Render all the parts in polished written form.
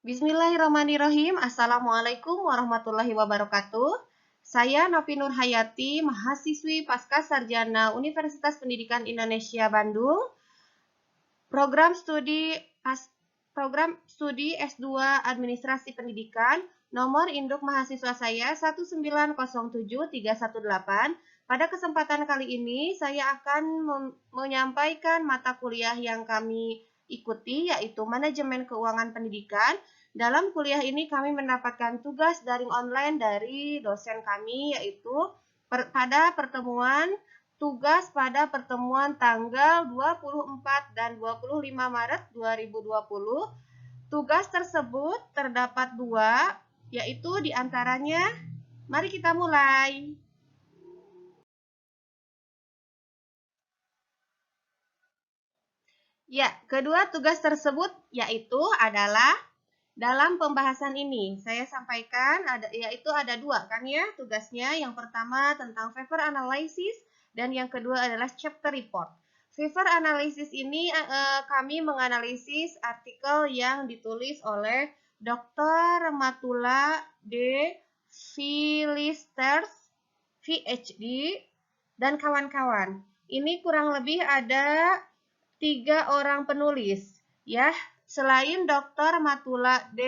Bismillahirrahmanirrahim. Assalamualaikum warahmatullahi wabarakatuh. Saya Novi Nur Hayati, mahasiswi Pasca Sarjana Universitas Pendidikan Indonesia Bandung, program studi S2 Administrasi Pendidikan, nomor induk mahasiswa saya 1907318. Pada kesempatan kali ini saya akan menyampaikan mata kuliah yang kami ikuti, yaitu Manajemen Keuangan Pendidikan. Dalam kuliah ini kami mendapatkan tugas daring online dari dosen kami, yaitu pada pertemuan tanggal 24 dan 25 Maret 2020. Tugas tersebut terdapat dua, yaitu diantaranya, mari kita mulai. Ya, kedua tugas tersebut yaitu adalah dalam pembahasan ini. Saya sampaikan yaitu ada dua kan ya tugasnya. Yang pertama tentang paper analysis dan yang kedua adalah chapter report. Paper analysis ini kami menganalisis artikel yang ditulis oleh Dr. Matula D. Philisters, PhD, dan kawan-kawan. Ini kurang lebih ada 3 orang penulis, ya. Selain Dr. Matula D.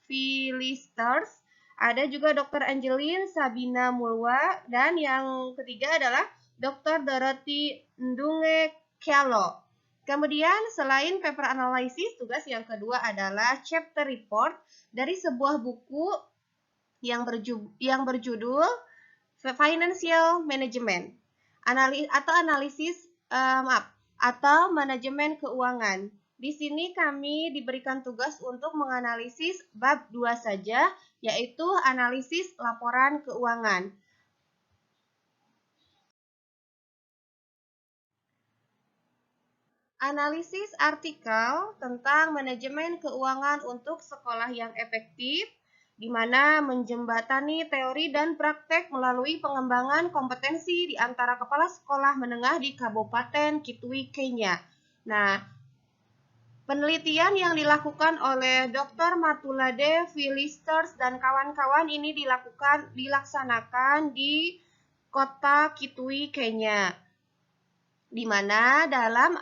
Philisters, ada juga Dr. Angelin Sabina Mulwa, dan yang ketiga adalah Dr. Dorothy Ndunge Kialo. Kemudian selain paper analysis, tugas yang kedua adalah chapter report dari sebuah buku yang berjudul Financial Management atau manajemen keuangan. Di sini kami diberikan tugas untuk menganalisis bab 2 saja, yaitu analisis laporan keuangan. Analisis artikel tentang manajemen keuangan untuk sekolah yang efektif, di mana menjembatani teori dan praktek melalui pengembangan kompetensi di antara kepala sekolah menengah di Kabupaten Kitui, Kenya. Nah, penelitian yang dilakukan oleh Dr. Matulade Philisters dan kawan-kawan ini dilaksanakan di kota Kitui, Kenya. Di mana dalam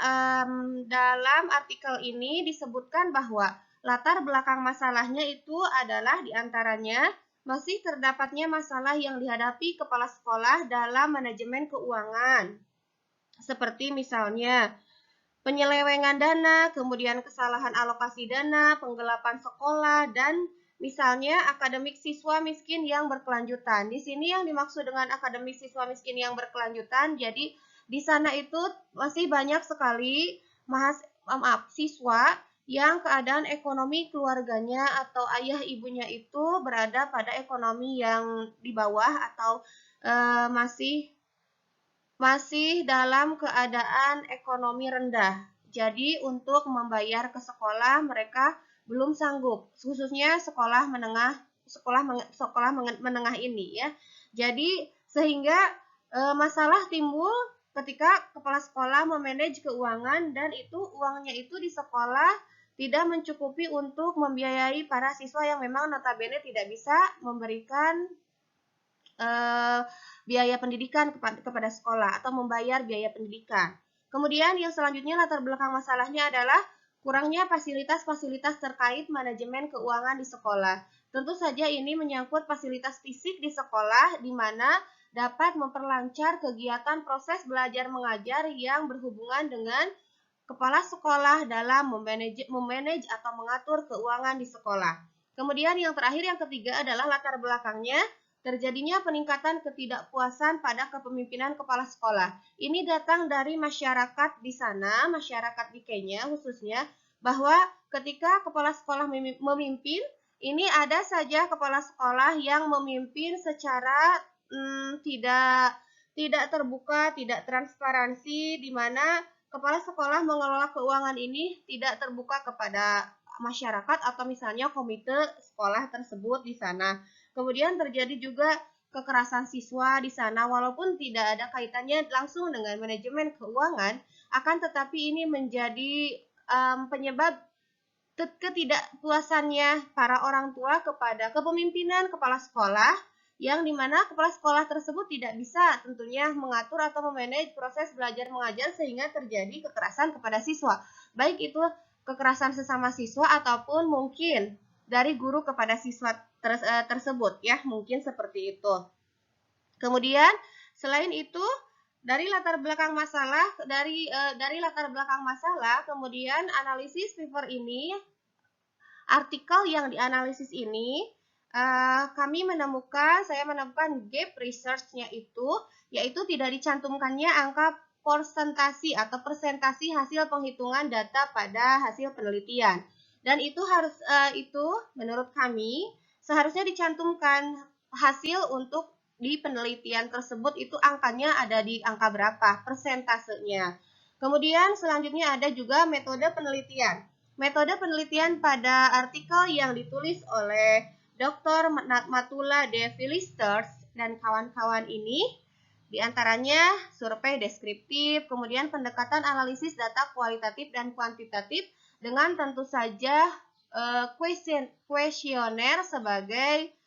artikel ini disebutkan bahwa latar belakang masalahnya itu adalah diantaranya masih terdapatnya masalah yang dihadapi kepala sekolah dalam manajemen keuangan. Seperti misalnya penyelewengan dana, kemudian kesalahan alokasi dana, penggelapan sekolah, dan misalnya akademik siswa miskin yang berkelanjutan. Di sini yang dimaksud dengan akademik siswa miskin yang berkelanjutan, jadi di sana itu masih banyak sekali siswa yang keadaan ekonomi keluarganya atau ayah ibunya itu berada pada ekonomi yang di bawah atau masih dalam keadaan ekonomi rendah. Jadi untuk membayar ke sekolah mereka belum sanggup, khususnya sekolah menengah ini ya. Jadi sehingga masalah timbul ketika kepala sekolah memanage keuangan dan itu uangnya itu di sekolah tidak mencukupi untuk membiayai para siswa yang memang notabene tidak bisa memberikan biaya pendidikan kepada sekolah atau membayar biaya pendidikan. Kemudian yang selanjutnya latar belakang masalahnya adalah kurangnya fasilitas-fasilitas terkait manajemen keuangan di sekolah. Tentu saja ini menyangkut fasilitas fisik di sekolah di mana dapat memperlancar kegiatan proses belajar mengajar yang berhubungan dengan kepala sekolah dalam memanage atau mengatur keuangan di sekolah. Kemudian yang terakhir, yang ketiga adalah latar belakangnya terjadinya peningkatan ketidakpuasan pada kepemimpinan kepala sekolah. Ini datang dari masyarakat di sana, masyarakat di Kenya khususnya, bahwa ketika kepala sekolah memimpin, ini ada saja kepala sekolah yang memimpin secara tidak terbuka, tidak transparansi, di mana kepala sekolah mengelola keuangan ini tidak terbuka kepada masyarakat atau misalnya komite sekolah tersebut di sana. Kemudian terjadi juga kekerasan siswa di sana, walaupun tidak ada kaitannya langsung dengan manajemen keuangan, akan tetapi ini menjadi penyebab ketidakpuasannya para orang tua kepada kepemimpinan kepala sekolah, yang dimana kepala sekolah tersebut tidak bisa tentunya mengatur atau memanage proses belajar mengajar sehingga terjadi kekerasan kepada siswa, baik itu kekerasan sesama siswa ataupun mungkin dari guru kepada siswa tersebut, ya, mungkin seperti itu. Kemudian selain itu dari latar belakang masalah, kemudian analisis paper ini, artikel yang dianalisis ini, saya menemukan gap research-nya itu, yaitu tidak dicantumkannya angka persentasi atau persentasi hasil penghitungan data pada hasil penelitian. Dan itu menurut kami seharusnya dicantumkan hasil untuk di penelitian tersebut itu angkanya ada di angka berapa, persentasenya. Kemudian selanjutnya ada juga metode penelitian. Metode penelitian pada artikel yang ditulis oleh Dr. Matula de Philisters dan kawan-kawan ini, diantaranya survei deskriptif, kemudian pendekatan analisis data kualitatif dan kuantitatif dengan tentu saja kuesioner sebagai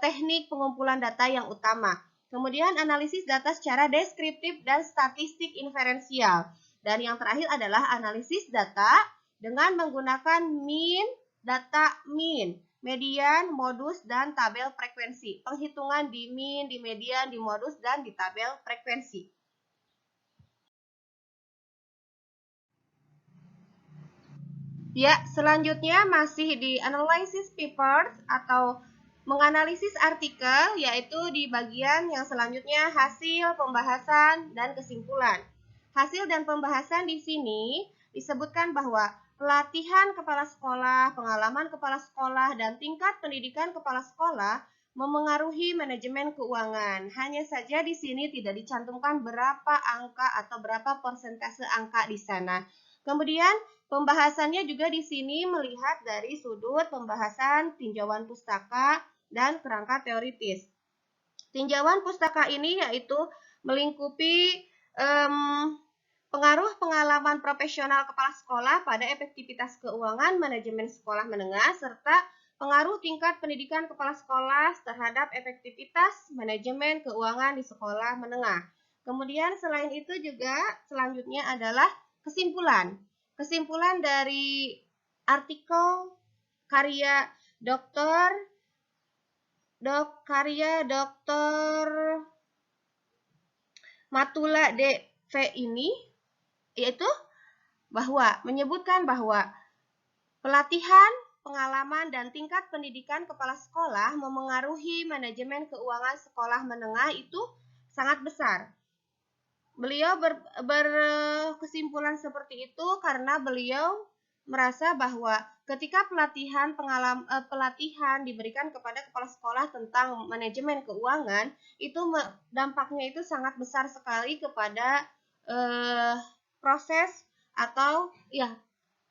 teknik pengumpulan data yang utama. Kemudian analisis data secara deskriptif dan statistik inferensial. Dan yang terakhir adalah analisis data dengan menggunakan data mean, median, modus, dan tabel frekuensi. Penghitungan di mean, di median, di modus, dan di tabel frekuensi. Ya, selanjutnya masih di analysis papers atau menganalisis artikel, yaitu di bagian yang selanjutnya hasil, pembahasan, dan kesimpulan. Hasil dan pembahasan di sini disebutkan bahwa pelatihan kepala sekolah, pengalaman kepala sekolah, dan tingkat pendidikan kepala sekolah memengaruhi manajemen keuangan. Hanya saja di sini tidak dicantumkan berapa angka atau berapa persentase angka di sana. Kemudian pembahasannya juga di sini melihat dari sudut pembahasan tinjauan pustaka dan kerangka teoritis. Tinjauan pustaka ini yaitu melingkupi pengaruh pengalaman profesional kepala sekolah pada efektivitas keuangan manajemen sekolah menengah serta pengaruh tingkat pendidikan kepala sekolah terhadap efektivitas manajemen keuangan di sekolah menengah. Kemudian selain itu juga selanjutnya adalah kesimpulan. Kesimpulan dari artikel karya Dr. Matula D.V. ini, yaitu menyebutkan bahwa pelatihan, pengalaman, dan tingkat pendidikan kepala sekolah memengaruhi manajemen keuangan sekolah menengah itu sangat besar. Beliau berkesimpulan seperti itu karena beliau merasa bahwa ketika pelatihan diberikan kepada kepala sekolah tentang manajemen keuangan, itu dampaknya itu sangat besar sekali kepada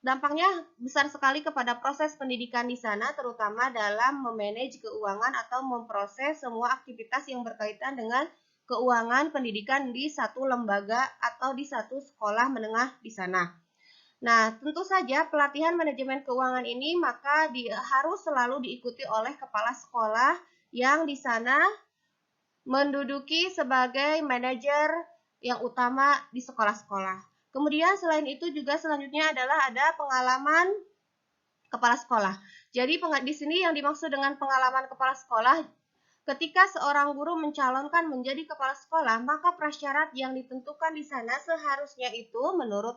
dampaknya besar sekali kepada proses pendidikan di sana, terutama dalam memanage keuangan atau memproses semua aktivitas yang berkaitan dengan keuangan pendidikan di satu lembaga atau di satu sekolah menengah di sana. Nah, tentu saja pelatihan manajemen keuangan ini maka harus selalu diikuti oleh kepala sekolah yang di sana menduduki sebagai manajer yang utama di sekolah-sekolah. Kemudian selain itu juga selanjutnya adalah ada pengalaman kepala sekolah. Jadi di sini yang dimaksud dengan pengalaman kepala sekolah, ketika seorang guru mencalonkan menjadi kepala sekolah, maka prasyarat yang ditentukan di sana seharusnya itu menurut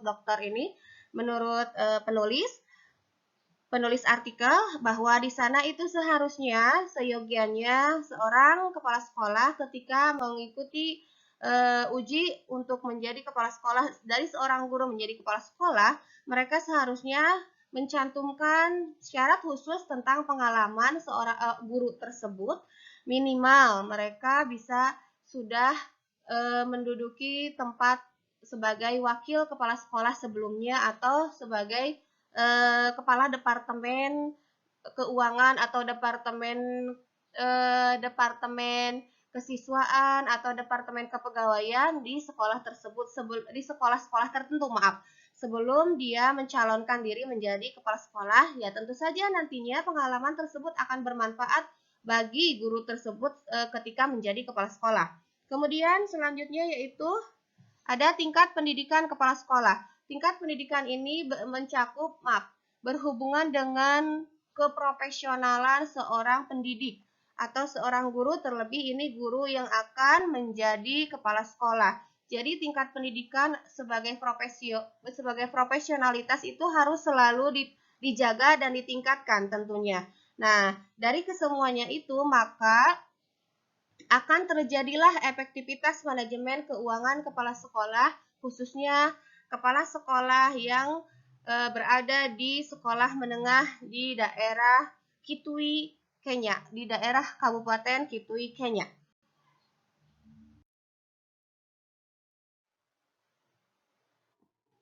penulis artikel bahwa di sana itu seharusnya seyogianya seorang kepala sekolah ketika mengikuti uji untuk menjadi kepala sekolah, dari seorang guru menjadi kepala sekolah, mereka seharusnya mencantumkan syarat khusus tentang pengalaman seorang guru tersebut. Minimal mereka bisa sudah menduduki tempat sebagai wakil kepala sekolah sebelumnya atau sebagai kepala departemen keuangan atau departemen kesiswaan atau departemen kepegawaian di sekolah tersebut, di sekolah-sekolah tertentu, sebelum dia mencalonkan diri menjadi kepala sekolah, ya tentu saja nantinya pengalaman tersebut akan bermanfaat bagi guru tersebut ketika menjadi kepala sekolah. Kemudian selanjutnya yaitu ada tingkat pendidikan kepala sekolah. Tingkat pendidikan ini mencakup berhubungan dengan keprofesionalan seorang pendidik atau seorang guru, terlebih ini guru yang akan menjadi kepala sekolah. Jadi tingkat pendidikan sebagai profesionalitas itu harus selalu dijaga dan ditingkatkan tentunya. Nah, dari kesemuanya itu maka akan terjadilah efektivitas manajemen keuangan kepala sekolah, khususnya kepala sekolah yang berada di sekolah menengah di daerah Kitui, Kenya, di daerah Kabupaten Kitui, Kenya.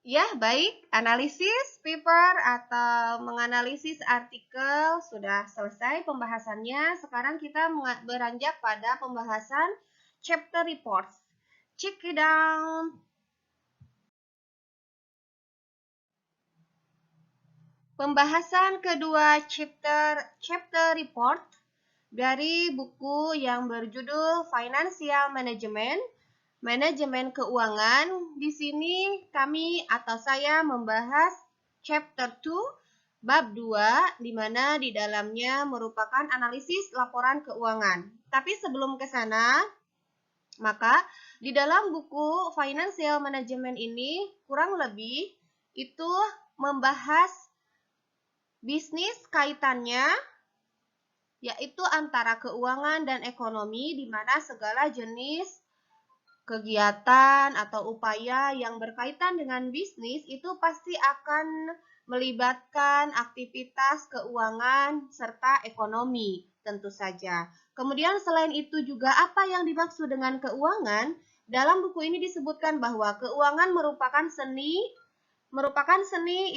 Ya, baik. Analisis paper atau menganalisis artikel sudah selesai pembahasannya. Sekarang kita beranjak pada pembahasan chapter reports. Check it down. Pembahasan kedua chapter report dari buku yang berjudul Financial Management, Manajemen Keuangan. Di sini kami atau saya membahas chapter 2, bab 2, di mana di dalamnya merupakan analisis laporan keuangan. Tapi sebelum ke sana, maka di dalam buku Financial Management ini kurang lebih itu membahas bisnis kaitannya yaitu antara keuangan dan ekonomi, di mana segala jenis kegiatan atau upaya yang berkaitan dengan bisnis itu pasti akan melibatkan aktivitas keuangan serta ekonomi tentu saja. Kemudian selain itu juga apa yang dimaksud dengan keuangan? Dalam buku ini disebutkan bahwa keuangan merupakan seni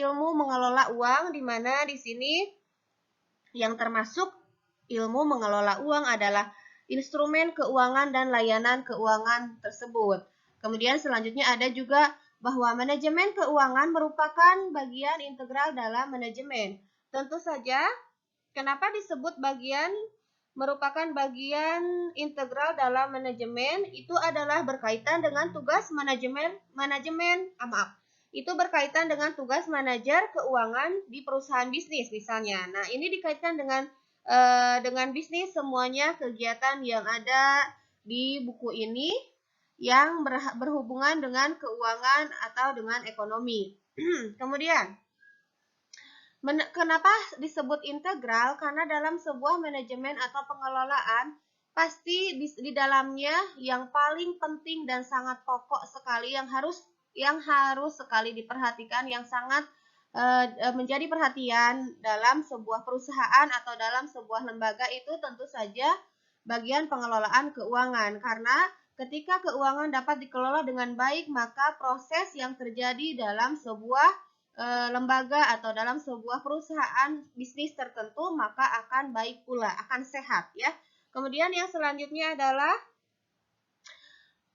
ilmu mengelola uang, di mana di sini yang termasuk ilmu mengelola uang adalah instrumen keuangan dan layanan keuangan tersebut. Kemudian selanjutnya ada juga bahwa manajemen keuangan merupakan bagian integral dalam manajemen. Tentu saja, kenapa disebut merupakan bagian integral dalam manajemen? Itu adalah berkaitan dengan tugas itu berkaitan dengan tugas manajer keuangan di perusahaan bisnis misalnya. Nah, ini dikaitkan dengan bisnis, semuanya kegiatan yang ada di buku ini yang berhubungan dengan keuangan atau dengan ekonomi. Kemudian, kenapa disebut integral? Karena dalam sebuah manajemen atau pengelolaan, pasti di dalamnya yang paling penting dan sangat pokok sekali yang harus sekali diperhatikan, yang sangat menjadi perhatian dalam sebuah perusahaan atau dalam sebuah lembaga itu tentu saja bagian pengelolaan keuangan. Karena ketika keuangan dapat dikelola dengan baik, maka proses yang terjadi dalam sebuah lembaga atau dalam sebuah perusahaan bisnis tertentu maka akan baik pula, akan sehat ya. Kemudian yang selanjutnya adalah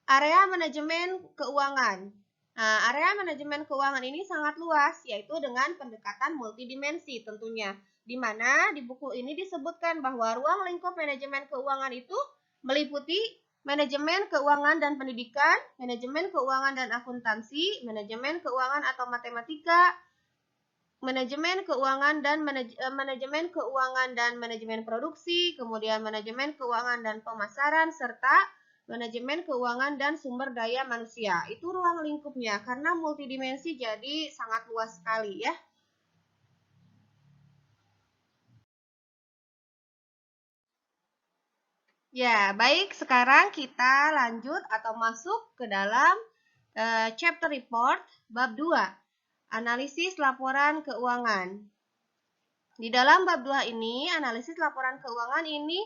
area manajemen keuangan. Nah, area manajemen keuangan ini sangat luas, yaitu dengan pendekatan multidimensi tentunya. Di mana di buku ini disebutkan bahwa ruang lingkup manajemen keuangan itu meliputi manajemen keuangan dan pendidikan, manajemen keuangan dan akuntansi, manajemen keuangan atau matematika, manajemen keuangan dan manajemen produksi, kemudian manajemen keuangan dan pemasaran, serta manajemen keuangan dan sumber daya manusia. Itu ruang lingkupnya karena multidimensi jadi sangat luas sekali ya. Ya, baik, sekarang kita lanjut atau masuk ke dalam chapter report bab 2, analisis laporan keuangan. Di dalam bab 2 ini, analisis laporan keuangan ini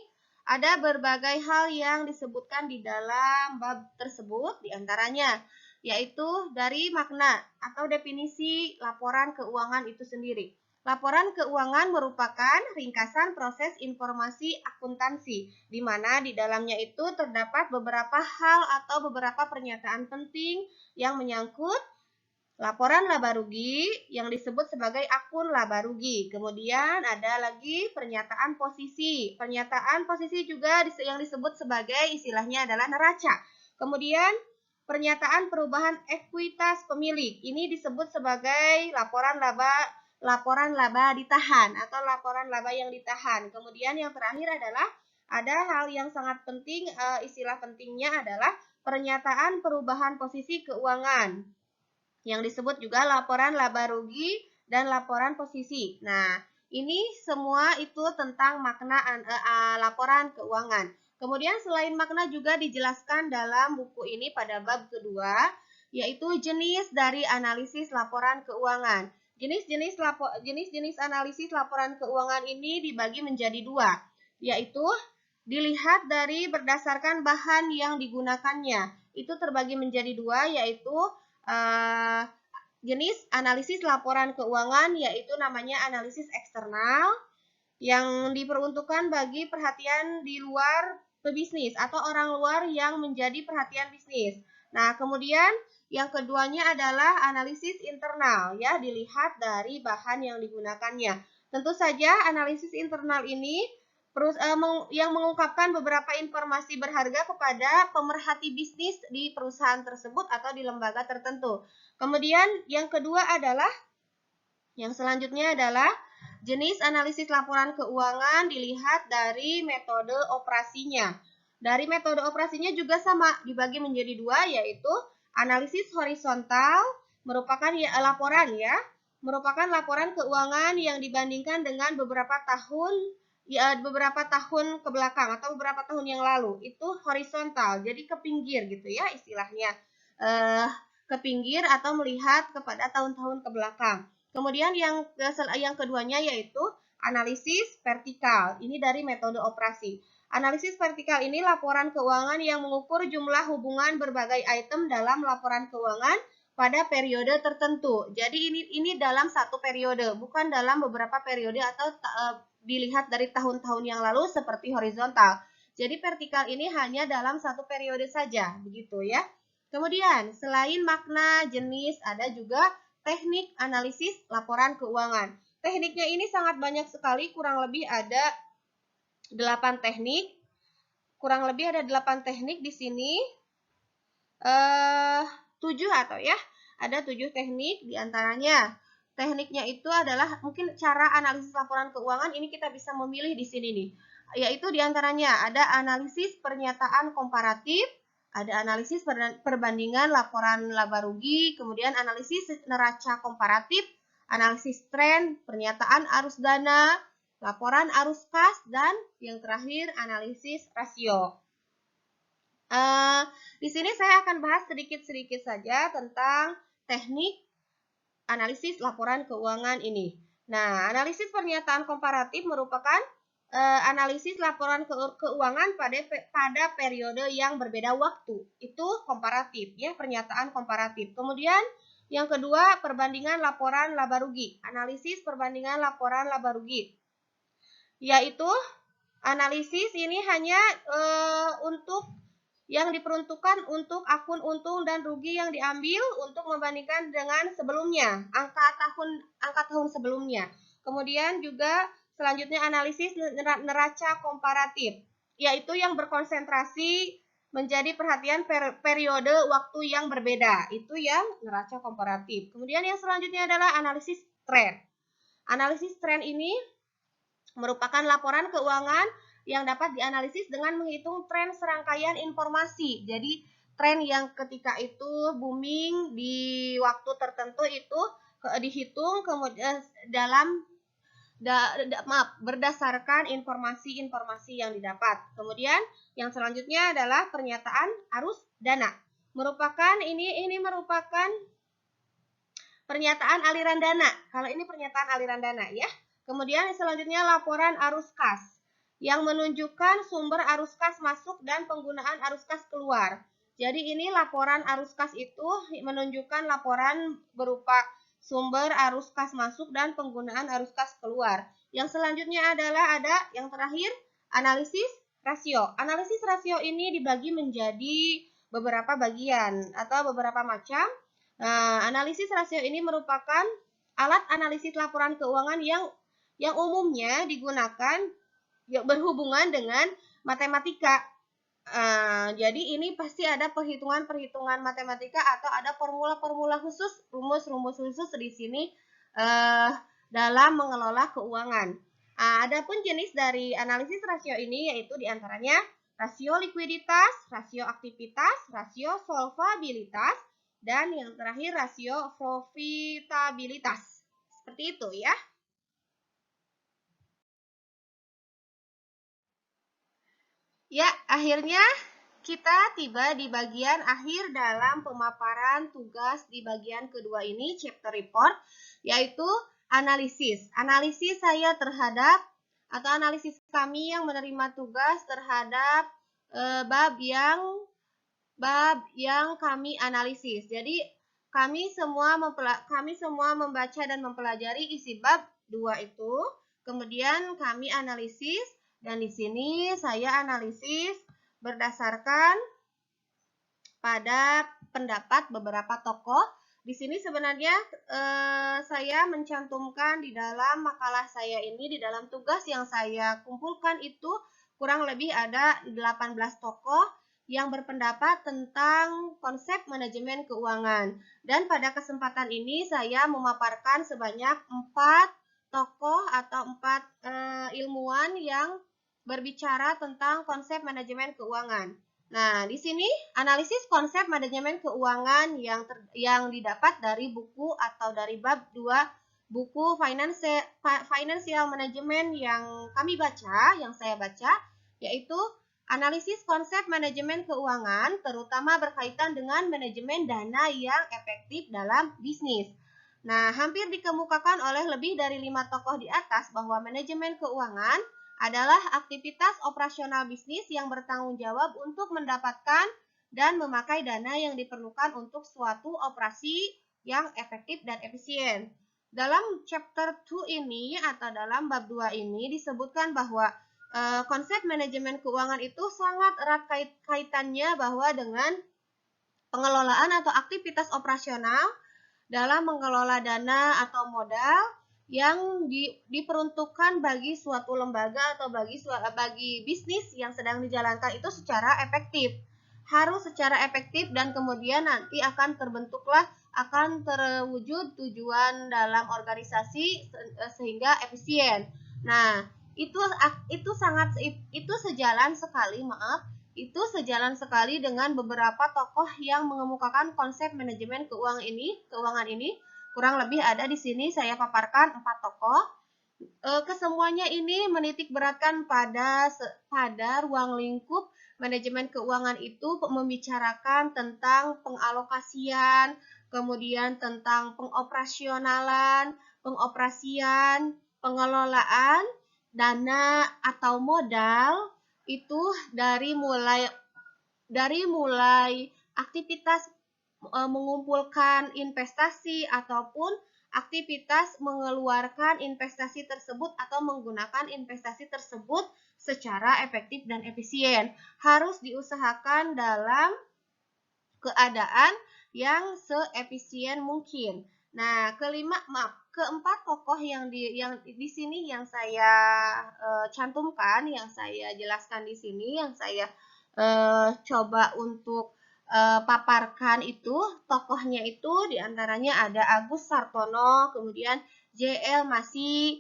ada berbagai hal yang disebutkan di dalam bab tersebut, diantaranya yaitu dari makna atau definisi laporan keuangan itu sendiri. Laporan keuangan merupakan ringkasan proses informasi akuntansi, di mana di dalamnya itu terdapat beberapa hal atau beberapa pernyataan penting yang menyangkut laporan laba rugi yang disebut sebagai akun laba rugi. Kemudian ada lagi pernyataan posisi. Pernyataan posisi juga yang disebut sebagai istilahnya adalah neraca. Kemudian pernyataan perubahan ekuitas pemilik. Ini disebut sebagai laporan laba ditahan atau laporan laba yang ditahan. Kemudian yang terakhir adalah ada hal yang sangat penting, istilah pentingnya adalah pernyataan perubahan posisi keuangan yang disebut juga laporan laba rugi dan laporan posisi. Nah, ini semua itu tentang makna laporan keuangan. Kemudian selain makna juga dijelaskan dalam buku ini pada bab kedua, yaitu jenis dari analisis laporan keuangan. Jenis-jenis analisis laporan keuangan ini dibagi menjadi dua, yaitu dilihat dari berdasarkan bahan yang digunakannya. Itu terbagi menjadi dua, yaitu jenis analisis laporan keuangan, yaitu namanya analisis eksternal yang diperuntukkan bagi perhatian di luar pebisnis atau orang luar yang menjadi perhatian bisnis. Nah, kemudian yang keduanya adalah analisis internal, ya, dilihat dari bahan yang digunakannya. Tentu saja analisis internal ini yang mengungkapkan beberapa informasi berharga kepada pemerhati bisnis di perusahaan tersebut atau di lembaga tertentu. Kemudian yang selanjutnya adalah jenis analisis laporan keuangan dilihat dari metode operasinya. Dari metode operasinya juga sama, dibagi menjadi dua, yaitu analisis horizontal merupakan laporan keuangan yang dibandingkan dengan beberapa tahun ke belakang atau beberapa tahun yang lalu. Itu horizontal, jadi ke pinggir gitu ya istilahnya. Ke pinggir atau melihat kepada tahun-tahun ke belakang. Kemudian yang keduanya yaitu analisis vertikal. Ini dari metode operasi. Analisis vertikal ini laporan keuangan yang mengukur jumlah hubungan berbagai item dalam laporan keuangan pada periode tertentu. Jadi ini dalam satu periode, bukan dalam beberapa periode atau dilihat dari tahun-tahun yang lalu seperti horizontal. Jadi vertikal ini hanya dalam satu periode saja, begitu ya. Kemudian, selain makna jenis, ada juga teknik analisis laporan keuangan. Tekniknya ini sangat banyak sekali, kurang lebih ada 8 teknik. Di sini. 7 atau ya, ada 7 teknik diantaranya. Tekniknya itu adalah mungkin cara analisis laporan keuangan ini kita bisa memilih di sini nih. Yaitu diantaranya ada analisis pernyataan komparatif, ada analisis perbandingan laporan laba rugi, kemudian analisis neraca komparatif, analisis tren, pernyataan arus dana, laporan arus kas, dan yang terakhir analisis rasio. Di sini saya akan bahas sedikit-sedikit saja tentang teknik analisis laporan keuangan ini. Nah, analisis pernyataan komparatif merupakan analisis laporan keuangan pada periode yang berbeda waktu. Itu komparatif ya, pernyataan komparatif. Kemudian yang kedua, perbandingan laporan laba rugi. Analisis perbandingan laporan laba rugi. Yaitu analisis ini hanya yang diperuntukkan untuk akun untung dan rugi yang diambil untuk membandingkan dengan sebelumnya, angka tahun sebelumnya. Kemudian juga selanjutnya analisis neraca komparatif, yaitu yang berkonsentrasi menjadi perhatian periode waktu yang berbeda. Itu yang neraca komparatif. Kemudian yang selanjutnya adalah analisis tren. Analisis tren ini merupakan laporan keuangan yang dapat dianalisis dengan menghitung tren serangkaian informasi. Jadi tren yang ketika itu booming di waktu tertentu itu dihitung kemudian berdasarkan informasi-informasi yang didapat. Kemudian yang selanjutnya adalah pernyataan arus dana. Ini merupakan pernyataan aliran dana. Kalau ini pernyataan aliran dana ya. Kemudian selanjutnya laporan arus kas yang menunjukkan sumber arus kas masuk dan penggunaan arus kas keluar. Jadi ini laporan arus kas itu menunjukkan laporan berupa sumber arus kas masuk dan penggunaan arus kas keluar. Yang selanjutnya adalah yang terakhir analisis rasio. Analisis rasio ini dibagi menjadi beberapa bagian atau beberapa macam. Nah, analisis rasio ini merupakan alat analisis laporan keuangan yang umumnya digunakan berhubungan dengan matematika. Jadi ini pasti ada perhitungan-perhitungan matematika atau ada formula-formula khusus, rumus-rumus khusus di sini dalam mengelola keuangan. Adapun jenis dari analisis rasio ini yaitu diantaranya rasio likuiditas, rasio aktivitas, rasio solvabilitas, dan yang terakhir rasio profitabilitas. Seperti itu ya. Ya, akhirnya kita tiba di bagian akhir dalam pemaparan tugas di bagian kedua ini, chapter report, yaitu analisis. Analisis saya terhadap atau analisis kami yang menerima tugas terhadap bab yang kami analisis. Jadi kami semua membaca dan mempelajari isi bab 2 itu, kemudian kami analisis, dan di sini saya analisis berdasarkan pada pendapat beberapa tokoh. Di sini sebenarnya saya mencantumkan di dalam makalah saya ini, di dalam tugas yang saya kumpulkan itu kurang lebih ada 18 tokoh yang berpendapat tentang konsep manajemen keuangan. Dan pada kesempatan ini saya memaparkan sebanyak 4 tokoh atau 4 ilmuwan yang berbicara tentang konsep manajemen keuangan. Nah, di sini analisis konsep manajemen keuangan yang didapat dari buku atau dari bab 2 buku Financial Management yang saya baca, yaitu analisis konsep manajemen keuangan, terutama berkaitan dengan manajemen dana yang efektif dalam bisnis. Nah, hampir dikemukakan oleh lebih dari 5 tokoh di atas bahwa manajemen keuangan adalah aktivitas operasional bisnis yang bertanggung jawab untuk mendapatkan dan memakai dana yang diperlukan untuk suatu operasi yang efektif dan efisien. Dalam chapter 2 ini atau dalam bab 2 ini disebutkan bahwa konsep manajemen keuangan itu sangat erat kaitannya bahwa dengan pengelolaan atau aktivitas operasional dalam mengelola dana atau modal yang diperuntukkan bagi suatu lembaga atau bagi bisnis yang sedang dijalankan itu secara efektif. Harus secara efektif dan kemudian nanti akan terwujud tujuan dalam organisasi sehingga efisien. Nah, itu sejalan sekali dengan beberapa tokoh yang mengemukakan konsep manajemen keuangan ini. Kurang lebih ada di sini saya paparkan 4 tokoh. Kesemuanya ini menitik beratkan pada ruang lingkup manajemen keuangan itu membicarakan tentang pengalokasian, kemudian tentang pengoperasian, pengelolaan dana atau modal itu dari mulai aktivitas mengumpulkan investasi ataupun aktivitas mengeluarkan investasi tersebut atau menggunakan investasi tersebut secara efektif dan efisien. Harus diusahakan dalam keadaan yang seefisien mungkin. Nah, keempat tokoh yang di sini yang saya cantumkan, yang saya jelaskan di sini, yang saya coba untuk paparkan itu, tokohnya itu diantaranya ada Agus Sartono, kemudian J.L. Masih,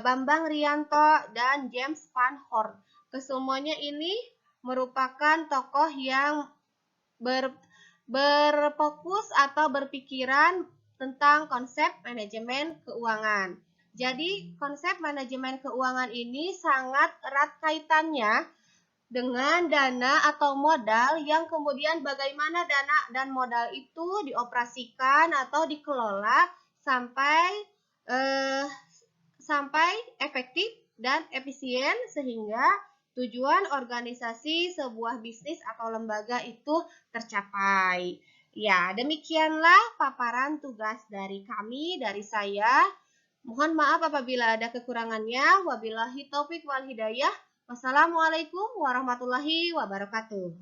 Bambang Rianto, dan James Van Horn. Kesemuanya ini merupakan tokoh yang berfokus atau berpikiran tentang konsep manajemen keuangan. Jadi, konsep manajemen keuangan ini sangat erat kaitannya dengan dana atau modal yang kemudian bagaimana dana dan modal itu dioperasikan atau dikelola sampai efektif dan efisien sehingga tujuan organisasi sebuah bisnis atau lembaga itu tercapai. Ya, demikianlah paparan tugas dari saya. Mohon maaf apabila ada kekurangannya. Wabillahi taufik wal hidayah. Wassalamualaikum warahmatullahi wabarakatuh.